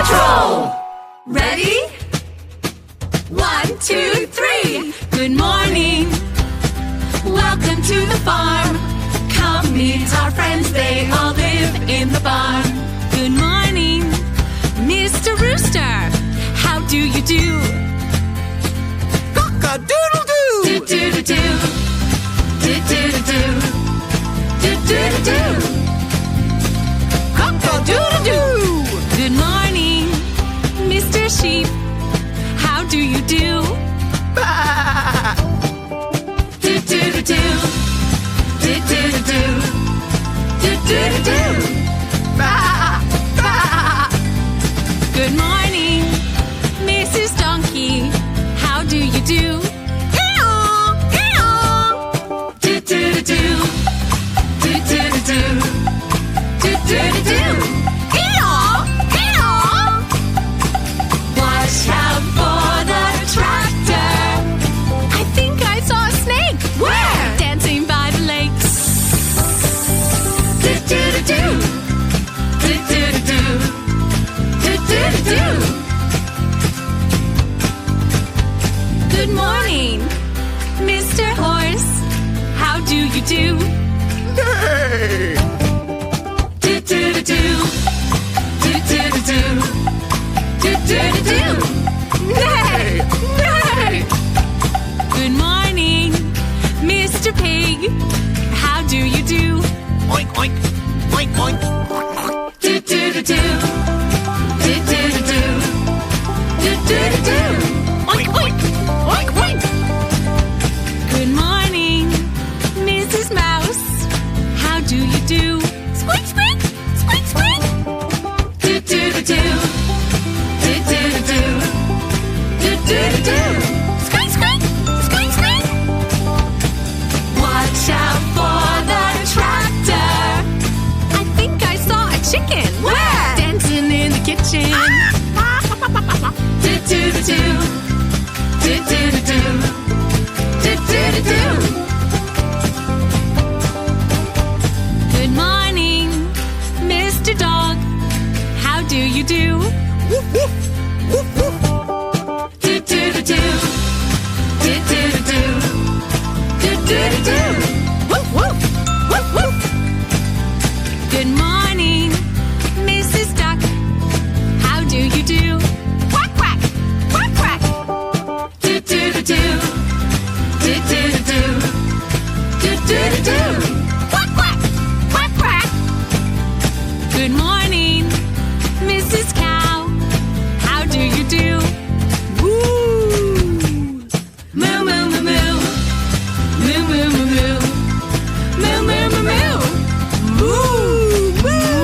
Patrol! Ready? 1, 2, 3. Good morning. Welcome to the farm. Come meet our friends, they all live in the barn. Good morning, Mr. Rooster. How do you do? Cock-a-doodle-doo! Do-do-do-do. Do-do-do-do. Do-do-do-do. Cock-a-doodle-doo! Good morning, Mr. Sheep. How do you do? Bah! Do-do-do-do. Do-do-do-do. Do-do-do-do. Bah! Bah! Good morning, Mrs. Donkey. How do you do? Eeyaw! Eeyaw! Do-do-do-do. Do-do-do-do. Do-do-do-do. Eeyaw! Eeyaw! Watch out for the tractor. I think I saw a snake. Where? Dancing by the lake. Do-do-do-do. Do-do-do-do. Do-do-do-do. Good morning, Mr. Horse. How do you do? Hey! Do-do-do-do. Do-do-do-do. Do-do-do-do. Nay! Nay! Good morning, Mr. Pig. How do you do? Oink, oink! Oink, oink! Do-do-do-do. Do-do-do-do. Do-do-do-do. Oink, oink! Oink, oink! Good morning, Mrs. Mouse. How do you do? Squeak, squeak! Squeak, squeak! Do-do-do-do. Do-do-do-do. Do-do-do-do. Squeak, squeak! Squeak, squeak! Watch out for the tractor. I think I saw a chicken. Where? Dancing in the kitchen. Do-do-do-do. Do-do-do-do. Do-do-do-do. Good morning, Mr. Dog. How do you do? Woof, woof! Woof, woof! Do-do-do-do. Do-do-do-do. Do-do-do-do. Woof, woof! Woof, woof! Good morning, Mrs. Duck. How do you do? Quack, quack! Quack, quack! Do-do-do-do. Do-do-do-do. Do-do-do-do. Quack, quack! Quack, quack! Good morning, Mrs. Cow. How do you do? Woo! Moo, moo, moo, moo. Moo, moo, moo, moo. Moo, moo, moo, moo. Moo! Moo!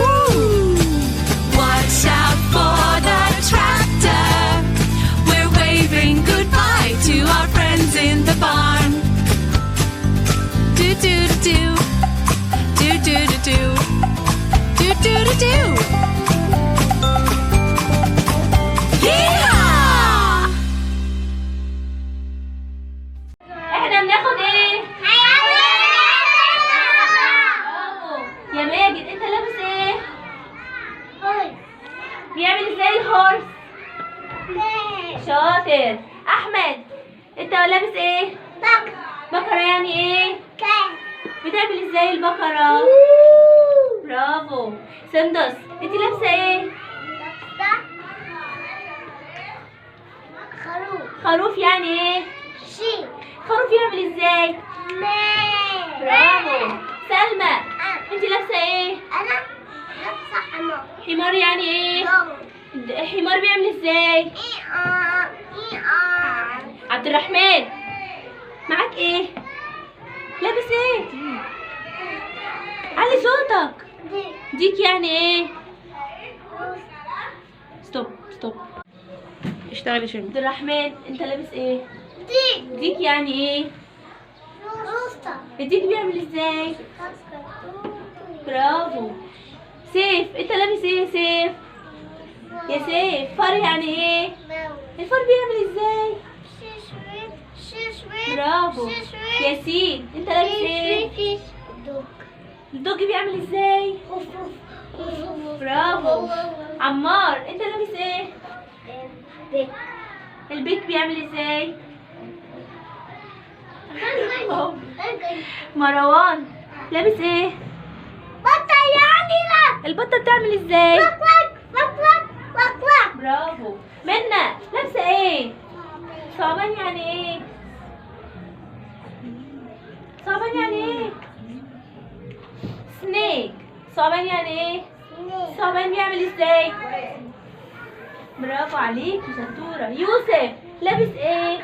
Watch out for the tractor. We're waving goodbye to our friends in the barn. Do-do-do-do. Do-do-do-do. Do-do-do-do. Yeehaw! احنا بناخد ايه؟ برافو. يا ماجد انت لابس ايه؟ بيعمل ازاي الهورس؟ شاطر. احمد انت لابس ايه؟ بقرة يعني ايه؟ بتعمل ازاي البقرة؟ برافو. سندس انت لابسة ايه؟ خروف يعني ايه؟ خروف يعمل ازاي؟ برافو. سلمى انت لابسة ايه؟ حمار يعني ايه؟ الحمار بيعمل ازاي؟ عبد الرحمن معاك ايه؟ لابس ايه؟ علي صوتك. ديك يعني ايه؟ ستوب ستوب. اشتغلي شنو؟ عبد الرحمن انت لابس ايه؟ ديك يعني ايه؟ الديك بيعمل ازاي؟ برافو. سيف انت لابس ايه يا سيف؟ يا سيف فار يعني ايه؟ الفار بيعمل ازاي؟ برافو. ياسين انت لابس ايه؟ الدوج بيعمل ازاي؟ برافو. عمار انت لابس ايه؟ البيت بيعمل ازاي؟ مروان لابس ايه؟ البطة بتعمل ازاي؟ برافو. منى لابسة ايه؟ صعبان يعني ايه؟ صعبان يعني ايه؟ سنيك. صعبان يعني ايه؟ صعبان بيعمل ازاي؟ برافو عليك شطورة. يوسف لابس ايه؟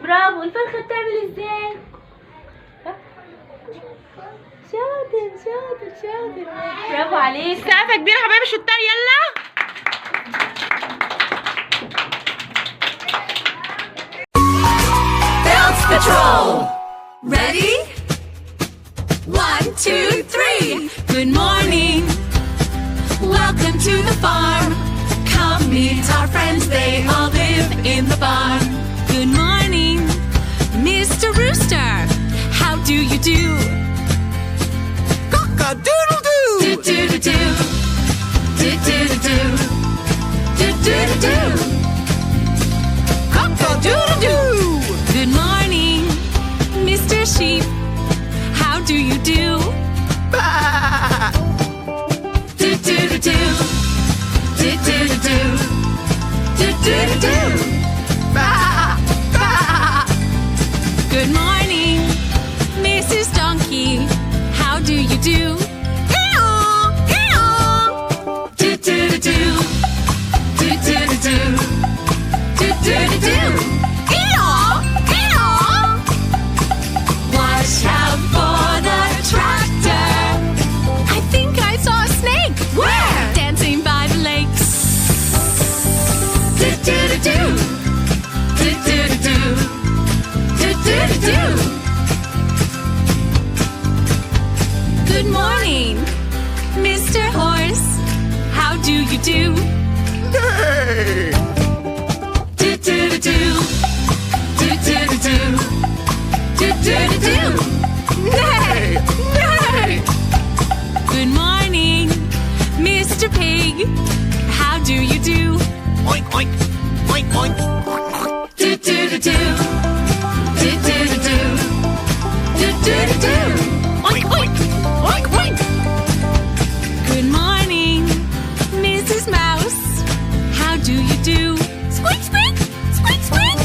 برافو. الفرخة بتعمل ازاي؟ شاطر شاطر شاطر. برافو عليك. سقفة كبيرة يا حبايبي الشطار يلا. Bounce Patrol! Ready? 1, 2, 3. Good morning. Welcome to the farm. Come meet our friends, they all live in the barn. Good morning, Mr. Rooster. How do you do? Cock-a-doodle-doo. Do-do-do-do. Do-do-do-do. Do-do-do-do. Cock-a-doodle-doo. Good morning, Mr. Sheep. How do you do? Bah. Do-do-do-do. Do-do-do-do. Do-do-do-do. Bah. Bah. Good morning, Mrs. Donkey. How do you do? Eeyaw. Eeyaw. Do-do-do-do. Do-do-do-do. Do-do-do-do. Eeyaw. Eeyaw. Watch out for the tractor. I think I saw a snake. Where? Dancing by the lakes. Do-do-do-do. Do-do-do-do. Do-do-do-do. Good morning, Mr. Horse. How do you do? Hey. Do-do-do-do. Do-do-do-do. Do-do-do-do. Nay. Nay. Good morning, Mr. Pig. How do you do? Oink oink. Oink oink. Do-do-do-do. Do-do-do-do. Do-do-do-do. Oink oink. Oink oink. Good morning, Mrs. Mouse. How do you do? Squeak squeak. Squeak squeak.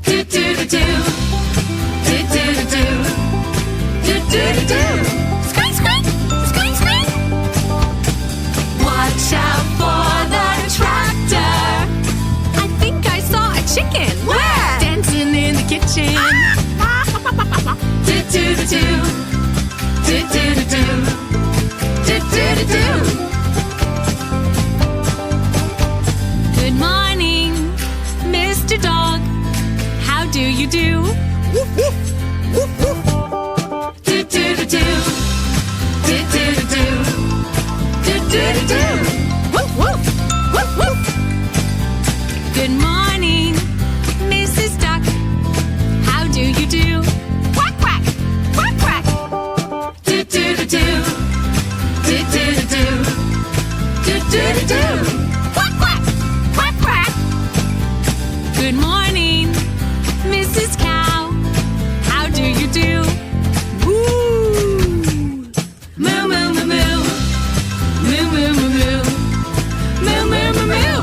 Do-do-do-do. Do-do-do-do. Do-do-do-do. Squeak squeak. Squeak squeak. Watch out for the tractor. I think I saw a chicken. Where? Dancing in the kitchen. Do-do-do-do. Do-do-do-do. Do-do-do-do. Good morning, Mr. Dog. How do you do? Woof woof. Woof woof. Do-do-do-do. Do-do-do-do. Do-do-do-do. Woof woof. Woof woof. Good morning, Mrs. Duck. How do you do? Quack quack. Quack quack. Do-do-do-do. Do-do-do-do. Do-do-do-do. Quack quack. Quack quack. Good morning, Mrs. Cow. How do you do? Woo. Moo, moo, moo, moo. Moo, moo, moo, moo. Moo, moo, moo, moo.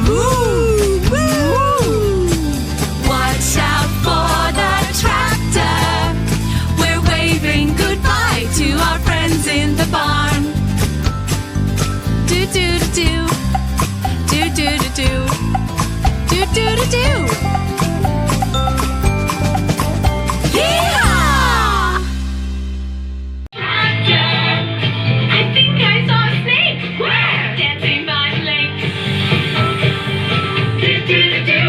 Moo. Moo. Watch out for the tractor. We're waving goodbye to our friends in the barn. Do-do-do-do. Do-do-do-do. Do-do-do-do. Yeehaw! I think I saw a snake. Where? Dancing by the lake. Do-do-do-do.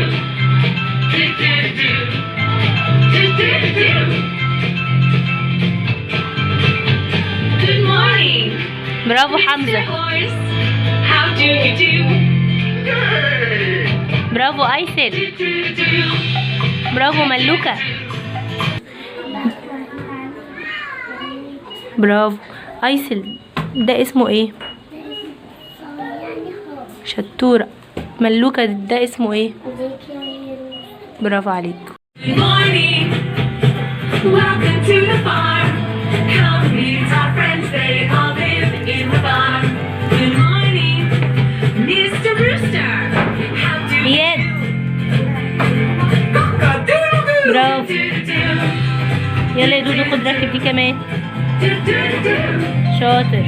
Do-do-do-do. Do-do-do-do. Good morning, برافو Mr. حمزة. Horse. How do you do? Hey. برافو أيسل. Do-do-do-do. برافو ملوكة. برافو أيسل. ده اسمه ايه؟ شطورة. ملوكة ده اسمه ايه؟ برافو عليك. Good morning. Welcome to the farm. Come meet our friends. They all live in the barn. Good morning, Mr. Rooster. How do you اياد. do? برافو. Do-do-do. يلا يا دودو خد ركب دي كمان. Do-do-do. شاطر.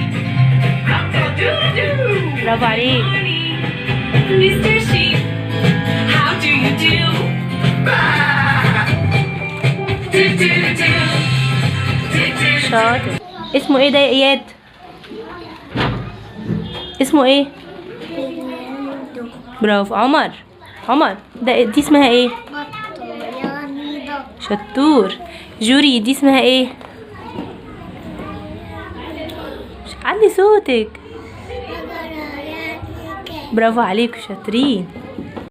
Do-do-do. برافو عليك. Good morning, Mr. Sheep. How do you do? Do-do-do. Do-do-do. شاطر. اسمه ايه ده يا اياد؟ اسمه ايه؟ برافو. عمر. عمر دي اسمها ايه؟ شطور. جوري دي اسمها ايه؟ علي صوتك. برافو عليكم شاطرين.